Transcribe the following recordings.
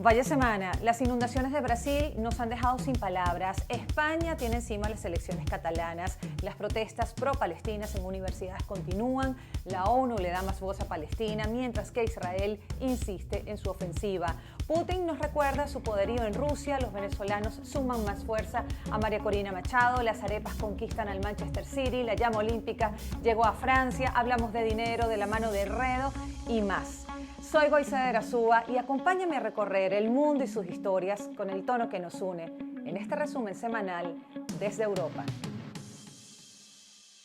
Vaya semana, las inundaciones de Brasil nos han dejado sin palabras. España tiene encima las elecciones catalanas. Las protestas pro-palestinas en universidades continúan. La ONU le da más voz a Palestina, mientras que Israel insiste en su ofensiva. Putin nos recuerda su poderío en Rusia. Los venezolanos suman más fuerza a María Corina Machado. Las arepas conquistan al Manchester City. La llama olímpica llegó a Francia. Hablamos de dinero de la mano de Herrero y más. Soy Goiza de Erazúa y acompáñame a recorrer el mundo y sus historias con el tono que nos une en este resumen semanal desde Europa.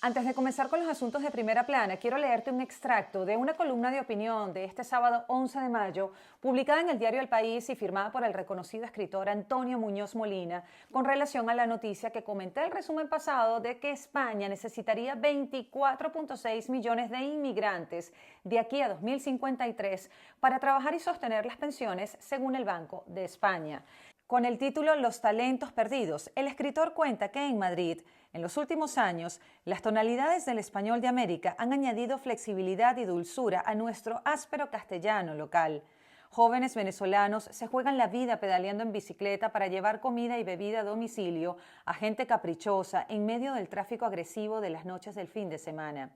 Antes de comenzar con los asuntos de primera plana, quiero leerte un extracto de una columna de opinión de este sábado 11 de mayo, publicada en el diario El País y firmada por el reconocido escritor Antonio Muñoz Molina, con relación a la noticia que comenté el resumen pasado de que España necesitaría 24.6 millones de inmigrantes de aquí a 2053 para trabajar y sostener las pensiones, según el Banco de España. Con el título Los talentos perdidos, el escritor cuenta que en Madrid, en los últimos años, las tonalidades del español de América han añadido flexibilidad y dulzura a nuestro áspero castellano local. Jóvenes venezolanos se juegan la vida pedaleando en bicicleta para llevar comida y bebida a domicilio a gente caprichosa en medio del tráfico agresivo de las noches del fin de semana.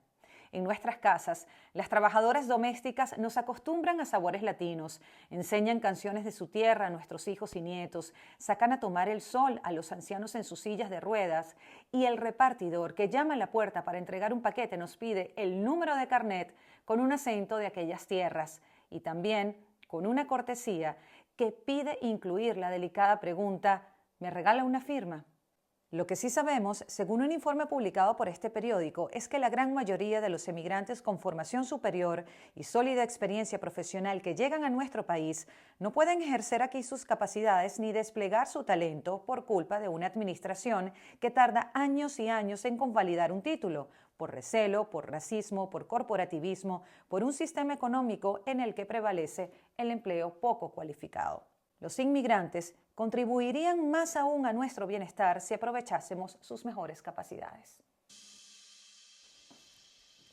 En nuestras casas, las trabajadoras domésticas nos acostumbran a sabores latinos, enseñan canciones de su tierra a nuestros hijos y nietos, sacan a tomar el sol a los ancianos en sus sillas de ruedas y el repartidor que llama a la puerta para entregar un paquete nos pide el número de carnet con un acento de aquellas tierras y también con una cortesía que pide incluir la delicada pregunta ¿me regala una firma? Lo que sí sabemos, según un informe publicado por este periódico, es que la gran mayoría de los emigrantes con formación superior y sólida experiencia profesional que llegan a nuestro país no pueden ejercer aquí sus capacidades ni desplegar su talento por culpa de una administración que tarda años y años en convalidar un título, por recelo, por racismo, por corporativismo, por un sistema económico en el que prevalece el empleo poco cualificado. Los inmigrantes contribuirían más aún a nuestro bienestar si aprovechásemos sus mejores capacidades.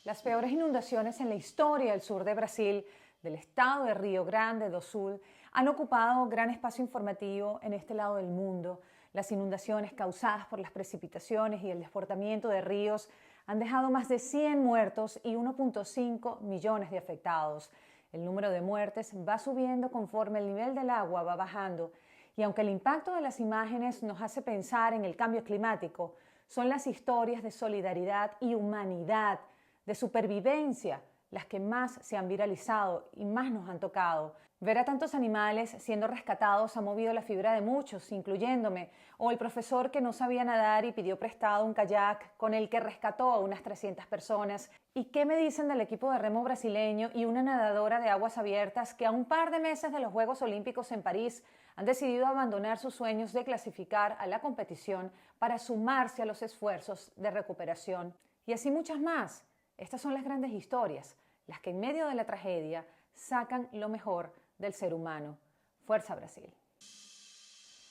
Las peores inundaciones en la historia del sur de Brasil, del estado de Río Grande do Sul, han ocupado gran espacio informativo en este lado del mundo. Las inundaciones causadas por las precipitaciones y el desbordamiento de ríos han dejado más de 100 muertos y 1.5 millones de afectados. El número de muertes va subiendo conforme el nivel del agua va bajando y aunque el impacto de las imágenes nos hace pensar en el cambio climático, son las historias de solidaridad y humanidad, de supervivencia, las que más se han viralizado y más nos han tocado. Ver a tantos animales siendo rescatados ha movido la fibra de muchos, incluyéndome, o el profesor que no sabía nadar y pidió prestado un kayak con el que rescató a unas 300 personas. ¿Y qué me dicen del equipo de remo brasileño y una nadadora de aguas abiertas que a un par de meses de los Juegos Olímpicos en París han decidido abandonar sus sueños de clasificar a la competición para sumarse a los esfuerzos de recuperación? Y así muchas más. Estas son las grandes historias, las que en medio de la tragedia sacan lo mejor del ser humano. Fuerza Brasil.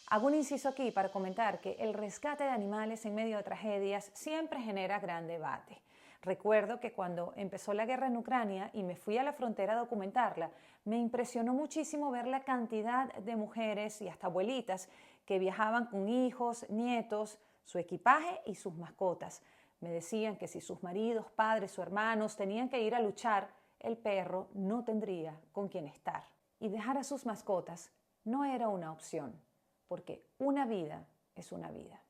Hago un inciso aquí para comentar que el rescate de animales en medio de tragedias siempre genera gran debate. Recuerdo que cuando empezó la guerra en Ucrania y me fui a la frontera a documentarla, me impresionó muchísimo ver la cantidad de mujeres y hasta abuelitas que viajaban con hijos, nietos, su equipaje y sus mascotas. Me decían que si sus maridos, padres o hermanos tenían que ir a luchar, el perro no tendría con quién estar. Y dejar a sus mascotas no era una opción, porque una vida es una vida.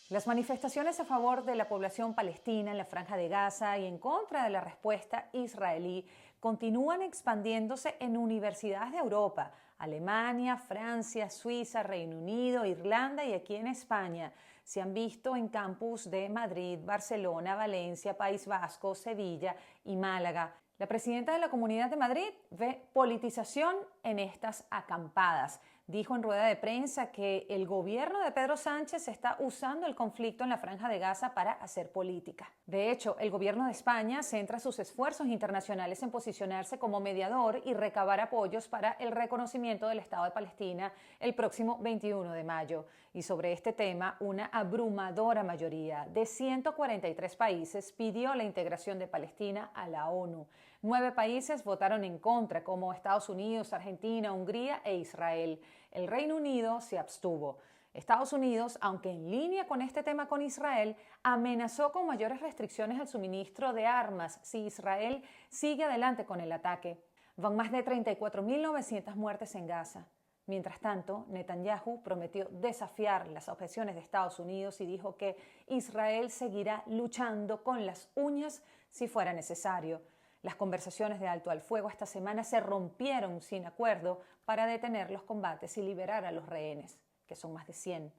Las manifestaciones a favor de la población palestina en la Franja de Gaza y en contra de la respuesta israelí continúan expandiéndose en universidades de Europa, Alemania, Francia, Suiza, Reino Unido, Irlanda y aquí en España. Se han visto en campus de Madrid, Barcelona, Valencia, País Vasco, Sevilla y Málaga. La presidenta de la Comunidad de Madrid ve politización en estas acampadas. Dijo en rueda de prensa que el gobierno de Pedro Sánchez está usando el conflicto en la Franja de Gaza para hacer política. De hecho, el gobierno de España centra sus esfuerzos internacionales en posicionarse como mediador y recabar apoyos para el reconocimiento del Estado de Palestina el próximo 21 de mayo. Y sobre este tema, una abrumadora mayoría de 143 países pidió la integración de Palestina a la ONU. 9 países votaron en contra, como Estados Unidos, Argentina, Hungría e Israel. El Reino Unido se abstuvo. Estados Unidos, aunque en línea con este tema con Israel, amenazó con mayores restricciones al suministro de armas si Israel sigue adelante con el ataque. Van más de 34.900 muertes en Gaza. Mientras tanto, Netanyahu prometió desafiar las objeciones de Estados Unidos y dijo que Israel seguirá luchando con las uñas si fuera necesario. Las conversaciones de alto al fuego esta semana se rompieron sin acuerdo para detener los combates y liberar a los rehenes, que son más de 100.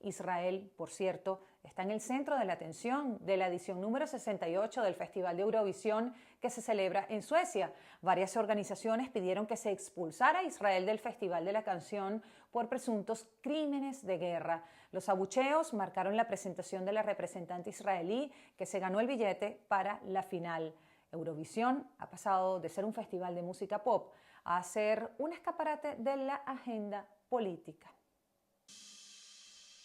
Israel, por cierto, está en el centro de la atención de la edición número 68 del Festival de Eurovisión que se celebra en Suecia. Varias organizaciones pidieron que se expulsara a Israel del Festival de la Canción por presuntos crímenes de guerra. Los abucheos marcaron la presentación de la representante israelí que se ganó el billete para la final. Eurovisión ha pasado de ser un festival de música pop a ser un escaparate de la agenda política.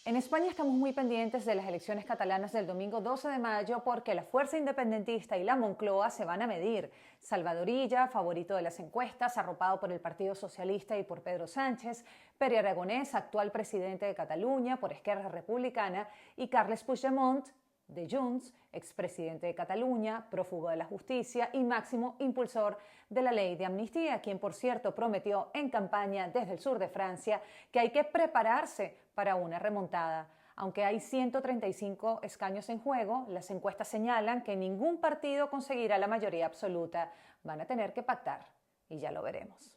En España estamos muy pendientes de las elecciones catalanas del domingo 12 de mayo porque la fuerza independentista y la Moncloa se van a medir. Salvador Illa, favorito de las encuestas, arropado por el Partido Socialista y por Pedro Sánchez, Pere Aragonès, actual presidente de Cataluña por Esquerra Republicana, y Carles Puigdemont, de Junts, expresidente de Cataluña, prófugo de la justicia y máximo impulsor de la ley de amnistía, quien por cierto prometió en campaña desde el sur de Francia que hay que prepararse para una remontada. Aunque hay 135 escaños en juego, las encuestas señalan que ningún partido conseguirá la mayoría absoluta. Van a tener que pactar y ya lo veremos.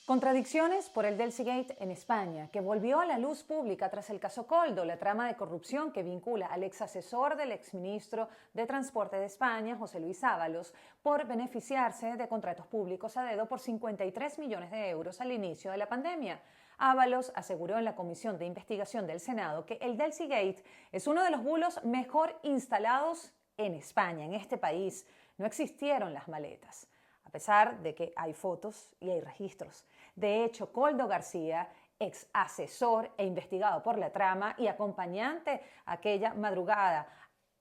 Contradicciones por el Delsigate en España, que volvió a la luz pública tras el caso Koldo, la trama de corrupción que vincula al ex asesor del exministro de Transporte de España, José Luis Ábalos, por beneficiarse de contratos públicos a dedo por 53 millones de euros al inicio de la pandemia. Ábalos aseguró en la Comisión de Investigación del Senado que el Delsigate es uno de los bulos mejor instalados en España, en este país. No existieron las maletas, a pesar de que hay fotos y hay registros. De hecho, Koldo García, ex asesor e investigado por la trama y acompañante aquella madrugada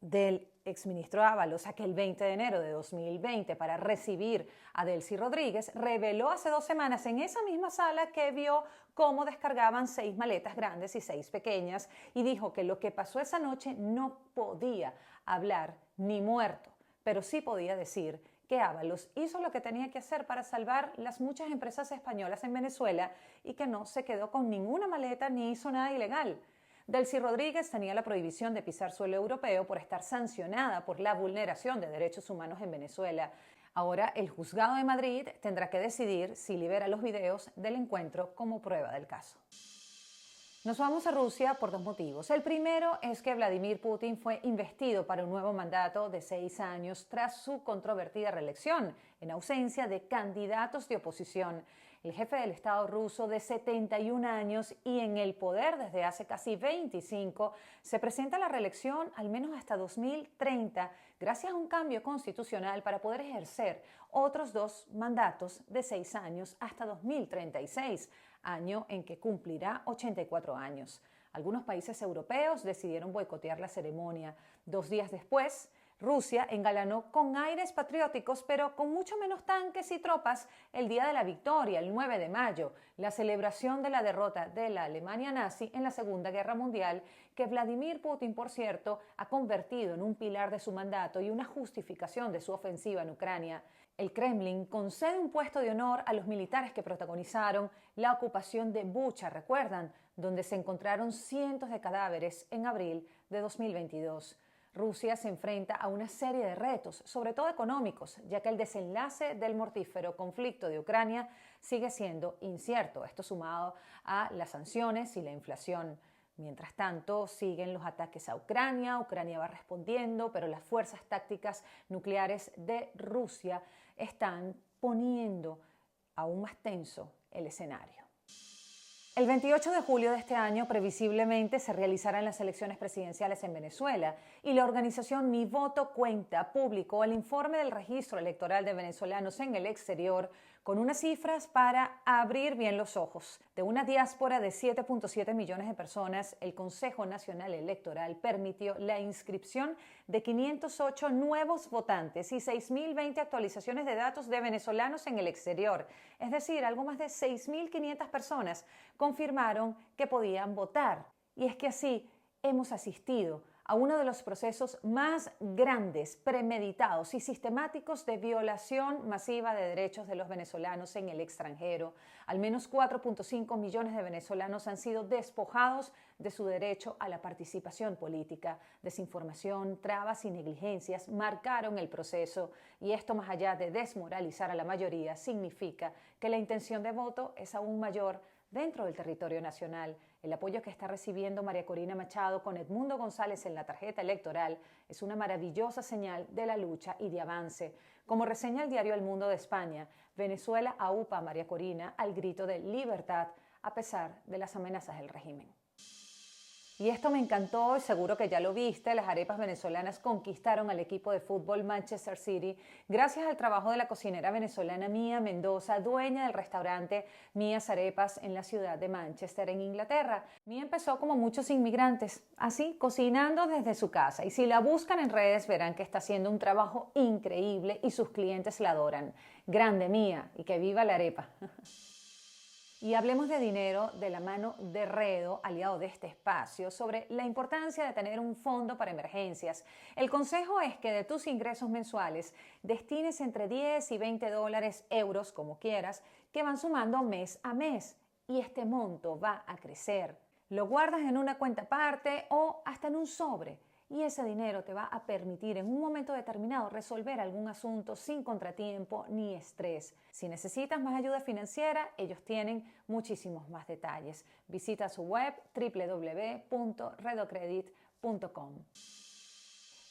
del exministro Ábalos aquel 20 de enero de 2020 para recibir a Delcy Rodríguez, reveló hace 2 semanas en esa misma sala que vio cómo descargaban 6 maletas grandes y 6 pequeñas y dijo que lo que pasó esa noche no podía hablar ni muerto, pero sí podía decir que Ábalos hizo lo que tenía que hacer para salvar las muchas empresas españolas en Venezuela y que no se quedó con ninguna maleta ni hizo nada ilegal. Delcy Rodríguez tenía la prohibición de pisar suelo europeo por estar sancionada por la vulneración de derechos humanos en Venezuela. Ahora el juzgado de Madrid tendrá que decidir si libera los videos del encuentro como prueba del caso. Nos vamos a Rusia por 2 motivos. El primero es que Vladimir Putin fue investido para un nuevo mandato de 6 años tras su controvertida reelección, en ausencia de candidatos de oposición. El jefe del Estado ruso de 71 años y en el poder desde hace casi 25, se presenta a la reelección al menos hasta 2030, gracias a un cambio constitucional para poder ejercer otros 2 mandatos de 6 años hasta 2036, año en que cumplirá 84 años. Algunos países europeos decidieron boicotear la ceremonia. 2 días después, Rusia engalanó con aires patrióticos, pero con mucho menos tanques y tropas, el Día de la Victoria, el 9 de mayo, la celebración de la derrota de la Alemania nazi en la Segunda Guerra Mundial, que Vladimir Putin, por cierto, ha convertido en un pilar de su mandato y una justificación de su ofensiva en Ucrania. El Kremlin concede un puesto de honor a los militares que protagonizaron la ocupación de Bucha, ¿recuerdan?, donde se encontraron cientos de cadáveres en abril de 2022. Rusia se enfrenta a una serie de retos, sobre todo económicos, ya que el desenlace del mortífero conflicto de Ucrania sigue siendo incierto, esto sumado a las sanciones y la inflación. Mientras tanto, siguen los ataques a Ucrania, Ucrania va respondiendo, pero las fuerzas tácticas nucleares de Rusia están poniendo aún más tenso el escenario. El 28 de julio de este año previsiblemente se realizarán las elecciones presidenciales en Venezuela y la organización Mi Voto Cuenta publicó el informe del registro electoral de venezolanos en el exterior con unas cifras para abrir bien los ojos. De una diáspora de 7.7 millones de personas, el Consejo Nacional Electoral permitió la inscripción de 508 nuevos votantes y 6.020 actualizaciones de datos de venezolanos en el exterior. Es decir, algo más de 6.500 personas confirmaron que podían votar. Y es que así hemos asistido a uno de los procesos más grandes, premeditados y sistemáticos de violación masiva de derechos de los venezolanos en el extranjero. Al menos 4.5 millones de venezolanos han sido despojados de su derecho a la participación política. Desinformación, trabas y negligencias marcaron el proceso, y esto, más allá de desmoralizar a la mayoría, significa que la intención de voto es aún mayor dentro del territorio nacional. El apoyo que está recibiendo María Corina Machado con Edmundo González en la tarjeta electoral es una maravillosa señal de la lucha y de avance. Como reseña el diario El Mundo de España, Venezuela aupa a María Corina al grito de libertad a pesar de las amenazas del régimen. Y esto me encantó, y seguro que ya lo viste, las arepas venezolanas conquistaron al equipo de fútbol Manchester City gracias al trabajo de la cocinera venezolana Mía Mendoza, dueña del restaurante Mías Arepas en la ciudad de Manchester, en Inglaterra. Mía empezó como muchos inmigrantes, así, cocinando desde su casa, y si la buscan en redes verán que está haciendo un trabajo increíble y sus clientes la adoran. Grande Mía, y que viva la arepa. Y hablemos de dinero de la mano de Redo, aliado de este espacio, sobre la importancia de tener un fondo para emergencias. El consejo es que de tus ingresos mensuales destines entre 10 y 20 dólares, euros, como quieras, que van sumando mes a mes. Y este monto va a crecer. Lo guardas en una cuenta aparte o hasta en un sobre. Y ese dinero te va a permitir en un momento determinado resolver algún asunto sin contratiempo ni estrés. Si necesitas más ayuda financiera, ellos tienen muchísimos más detalles. Visita su web www.redocredit.com.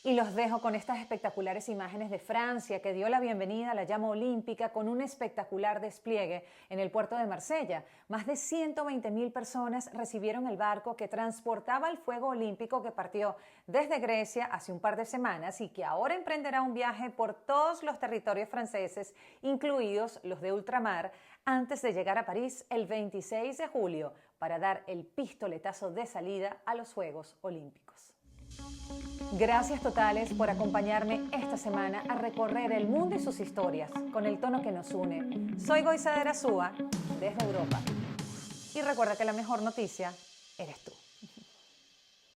Y los dejo con estas espectaculares imágenes de Francia, que dio la bienvenida a la llama olímpica con un espectacular despliegue en el puerto de Marsella. Más de 120.000 personas recibieron el barco que transportaba el fuego olímpico, que partió desde Grecia hace un par de semanas y que ahora emprenderá un viaje por todos los territorios franceses, incluidos los de ultramar, antes de llegar a París el 26 de julio para dar el pistoletazo de salida a los Juegos Olímpicos. Gracias totales por acompañarme esta semana a recorrer el mundo y sus historias con el tono que nos une. Soy Goiza de Arazúa, desde Europa. Y recuerda que la mejor noticia eres tú.